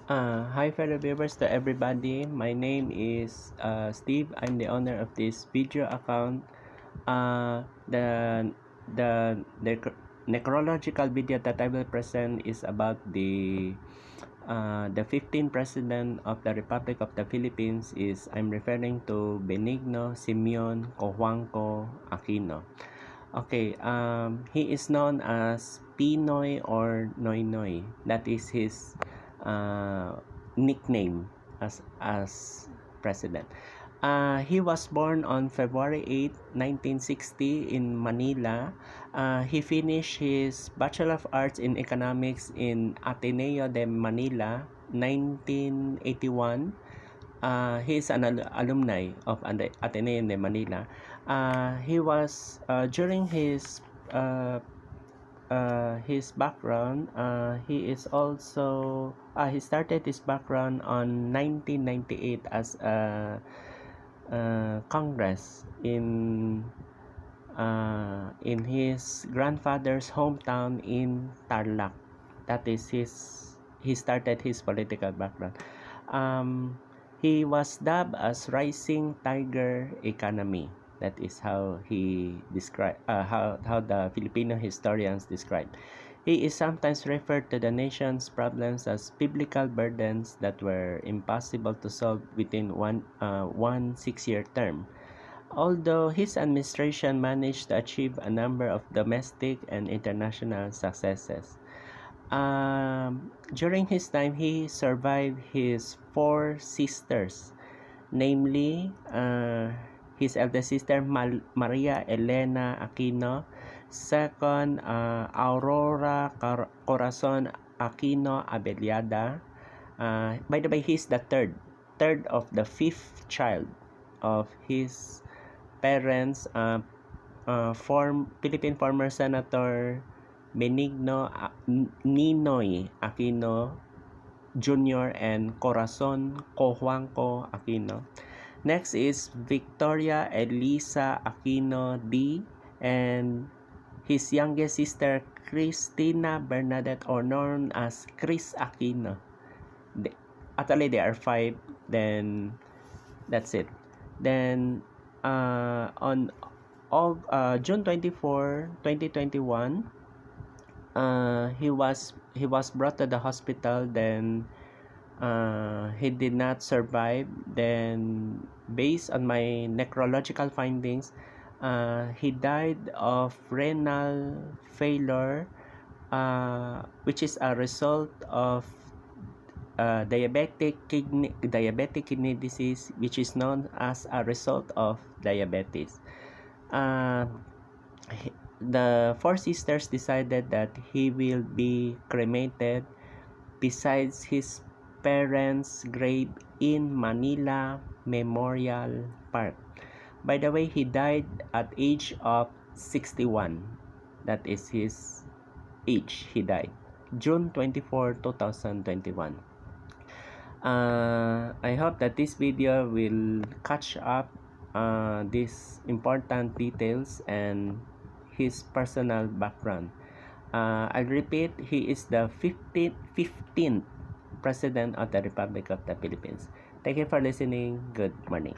Hi fellow viewers to everybody. My name is Steve. I'm the owner of this video account. The necrological video that I will present is about the 15th president of the Republic of the Philippines. I'm referring to Benigno Simeon Cojuangco Aquino. Okay, he is known as Pinoy or Noy Noy. That is his uh, nickname as president. He was born on February 8, 1960 in Manila. He finished his Bachelor of Arts in Economics in Ateneo de Manila, 1981. He is an alumni of Ateneo de Manila. He was during his background. He started his background on 1998 as a Congress in his grandfather's hometown in Tarlac. That is he started his political background. He was dubbed as Rising Tiger Economy. That is how he described how the Filipino historians describe. He is sometimes referred to the nation's problems as biblical burdens that were impossible to solve within one 6-year term. Although his administration managed to achieve a number of domestic and international successes. During his time, he survived his 4 sisters, namely his eldest sister Maria Elena Aquino, second Aurora Corazon Aquino Abellada. By the way, he's the third of the fifth child of his parents, Philippine former Senator Benigno Ninoy Aquino Jr. and Corazon Cojuangco Aquino. Next is Victoria Elisa Aquino D. and his youngest sister Cristina Bernadette, or known as Chris Aquino. Actually, they are 5. Then that's it. Then on June 24, 2021, he was brought to the hospital. Then he did not survive. Then based on my necrological findings, he died of renal failure, which is a result of diabetic kidney disease, which is known as a result of diabetes. The 4 sisters decided that he will be cremated besides his parents' grave in Manila Memorial Park. By the way, he died at age of 61. That is his age. He died June 24, 2021. I hope that this video will catch up these important details and his personal background. I'll repeat, he is the 15th President of the Republic of the Philippines. Thank you for listening. Good morning.